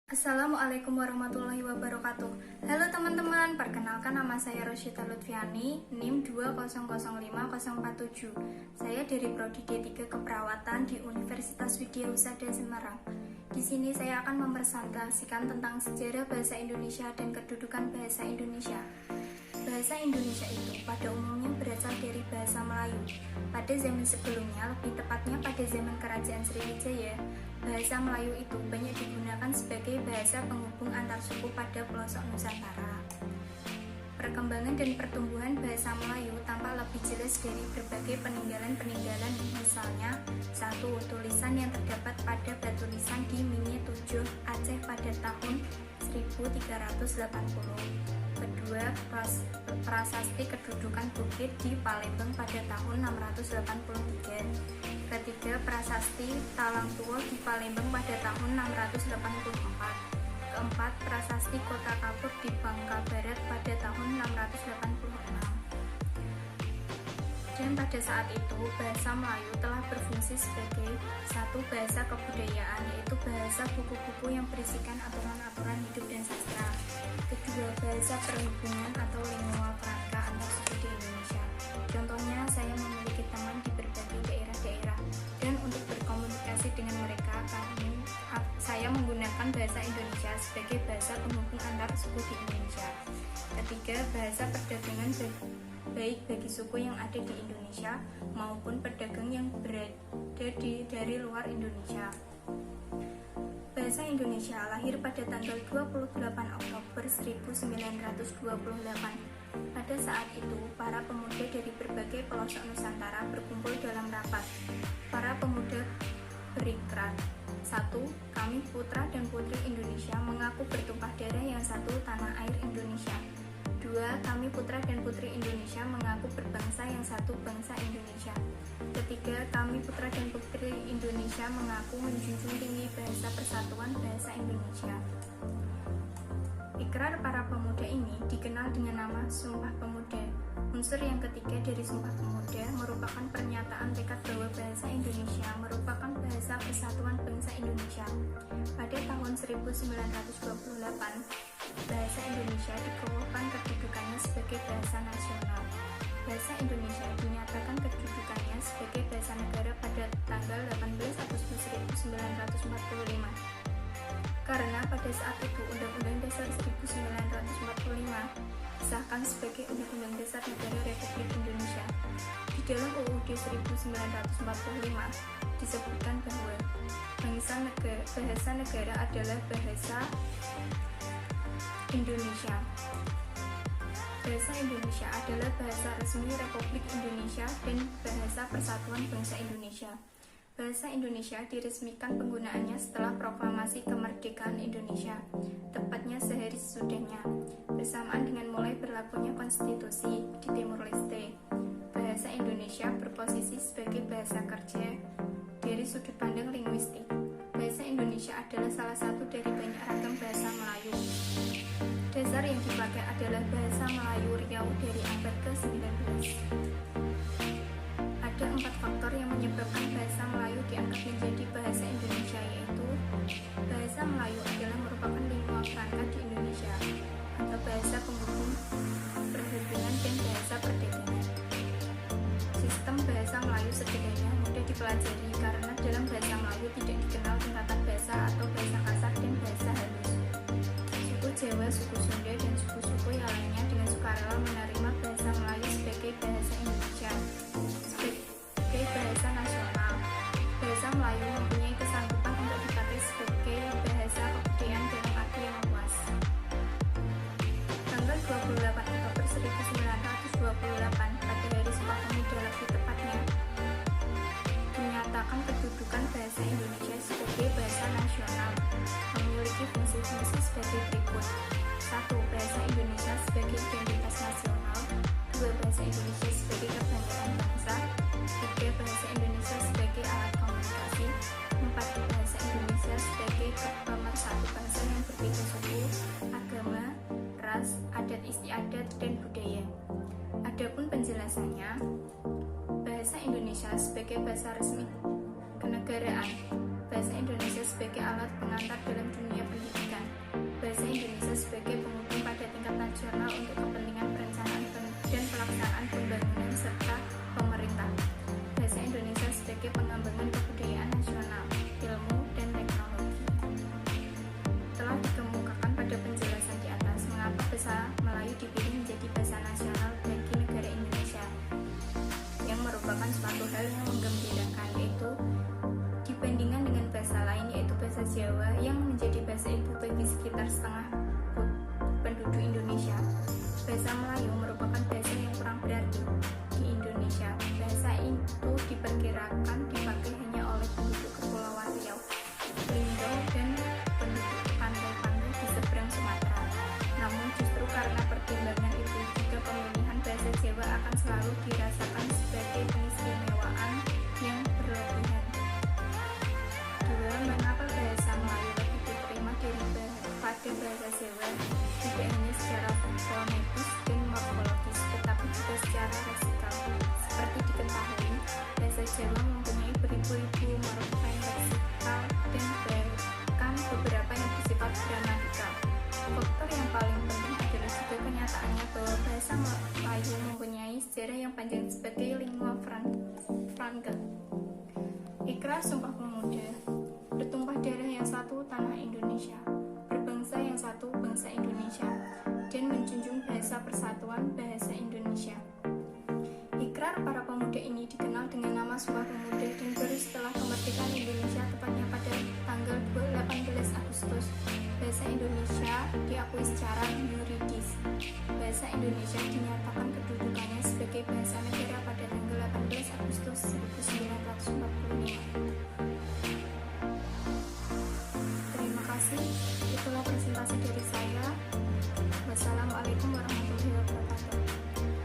Assalamualaikum warahmatullahi wabarakatuh. Halo teman-teman, perkenalkan nama saya Rosyita Lutfiani, NIM 2005047. Saya dari Prodi D3 Keperawatan di Universitas Widyahusada Semarang. Di sini saya akan mempresentasikan tentang sejarah bahasa Indonesia dan kedudukan bahasa Indonesia. Bahasa Indonesia itu pada umumnya berasal dari bahasa Melayu. Pada zaman sebelumnya, lebih tepatnya pada zaman Kerajaan Sriwijaya, bahasa Melayu itu banyak digunakan sebagai bahasa penghubung antar suku pada pelosok Nusantara. Perkembangan dan pertumbuhan bahasa Melayu tampak lebih jelas dari berbagai peninggalan-peninggalan, misalnya 1. Tulisan yang terdapat pada batu nisan di Minye Tujuh, Aceh pada tahun 1380. Kedua, prasasti kedudukan bukit di Palembang pada tahun 683. Ketiga, prasasti Talang Tua di Palembang pada tahun 684. Keempat, prasasti Kota Kapur di Bangka Barat pada tahun 686. Dan pada saat itu, bahasa Melayu telah berfungsi sebagai satu bahasa kebudayaan, yaitu bahasa buku-buku yang berisikan aturan-aturan hidup dan sastra. Kedua, bahasa perhubungan atau lingua franca antar suku di Indonesia. Contohnya, saya memiliki teman di berbagai daerah-daerah, dan untuk berkomunikasi dengan mereka, saya menggunakan bahasa Indonesia sebagai bahasa penghubung antar suku di Indonesia. Ketiga, bahasa perdagangan baik bagi suku yang ada di Indonesia maupun pedagang yang berada dari luar Indonesia. Bahasa Indonesia lahir pada tanggal 28 Oktober 1928. Pada saat itu, para pemuda dari berbagai pelosok Nusantara berkumpul dalam rapat. Para pemuda berikrar, 1. Kami putra dan putri Indonesia mengaku bertumpah darah yang satu tanah air Indonesia. 2. Kami putra dan putri Indonesia mengaku berbangsa yang satu bangsa Indonesia. Ketiga, kami putra dan putri Indonesia mengaku menjunjung tinggi bahasa persatuan bahasa Indonesia. Ikrar para pemuda ini dikenal dengan nama Sumpah Pemuda. Unsur yang ketiga dari Sumpah Pemuda merupakan pernyataan tekad bahwa bahasa Indonesia merupakan bahasa persatuan bangsa Indonesia. Pada tahun 1928, bahasa Indonesia dikukuhkan kedudukannya sebagai bahasa nasional. Bahasa Indonesia dinyatakan kedudukannya sebagai bahasa negara pada tanggal 18 Agustus 1945. Karena pada saat itu Undang-Undang Dasar 1945 disahkan sebagai Undang-Undang Dasar Negara Republik Indonesia. Di dalam UUD 1945 disebutkan bahwa bahasa negara adalah bahasa Indonesia. Bahasa Indonesia adalah bahasa resmi Republik Indonesia dan bahasa persatuan bangsa Indonesia. Bahasa Indonesia diresmikan penggunaannya setelah proklamasi kemerdekaan Indonesia, tepatnya sehari sesudahnya, bersamaan dengan mulai berlakunya konstitusi di Timur Leste. Bahasa Indonesia berposisi sebagai bahasa kerja dari sudut pandang linguistik. Bahasa Indonesia adalah salah satu dari banyak ragam bahasa Melayu. Dasar yang dipakai adalah bahasa Melayu Riau dari abad ke-19. Ada 4 faktor yang menyebabkan bahasa Melayu diangkat menjadi bahasa Indonesia, yaitu bahasa Melayu adalah merupakan lingua franca di Indonesia atau bahasa penghubung perhubungan dan bahasa perdagangan. Sistem bahasa Melayu sederhana mudah dipelajari karena dalam bahasa Melayu tidak dikenal tingkatan bahasa atau bahasa kasar dan bahasa halus. Suku Jawa, suku Sunda, dan suku-suku yang lainnya dengan sukarela menerima bahasa Melayu sebagai bahasa Indonesia, sebagai bahasa nasional. Bahasa Melayu mempunyai kesanggupan untuk dipakai sebagai bahasa kebudayaan dalam arti yang luas. Tanggal 28 Oktober 1928, pada hari Sumpah Pemuda lebih tepatnya, dinyatakan kedudukan bahasa Indonesia sebagai bahasa nasional, memiliki fungsi-fungsi sebagai berikut. 1. Bahasa Indonesia sebagai identitas nasional. 2. Bahasa Indonesia sebagai kebanggaan bangsa. 3. Bahasa Indonesia sebagai alat komunikasi. 4. Bahasa Indonesia sebagai pemersatu bangsa yang berbeda suku, agama, ras, adat istiadat, dan budaya. Adapun penjelasannya, bahasa Indonesia sebagai bahasa resmi kenegaraan. Bahasa Indonesia sebagai alat pengantar dalam dunia pendidikan. bahasa ibu bagi sekitar setengah penduduk Indonesia. Bahasa Melayu merupakan bahasa yang kurang berarti di Indonesia. Bahasa itu diperkirakan dipakai hanya oleh penduduk Kepulauan Riau, Belitung, dan penduduk pantai-pantai di seberang Sumatera. Namun justru karena pertimbangan itu juga pemilihan bahasa Jawa akan selalu dirasakan sebagai keistimewaan yang berlebihan. Dua, mengapa bahasa Melayu lebih diterima daripada bahasa Jawa? Tidak hanya secara fonetis dan morfologis, tetapi juga secara leksikal. Seperti diketahui, bahasa Jawa mempunyai beribu-ribu morfem leksikal dan bahkan beberapa yang bersifat gramatikal. Faktor yang paling penting adalah juga kenyataannya bahwa bahasa Melayu mempunyai sejarah yang panjang sebagai lingua franca. Ikrar Sumpah Pemuda. Bertumpah darah yang satu, tanah Indonesia. Berbangsa yang satu, bangsa Indonesia. Dan menjunjung bahasa persatuan, bahasa Indonesia. Ikrar para pemuda ini dikenal dengan nama Sumpah Pemuda dan baru setelah kemerdekaan Indonesia, tepatnya pada tanggal 18 Agustus, bahasa Indonesia diakui secara yuridis. Bahasa Indonesia dinyatakan kedudukannya sebagai bahasa negara pada tanggal 18 Agustus 1945. Terima kasih, itulah presentasi dari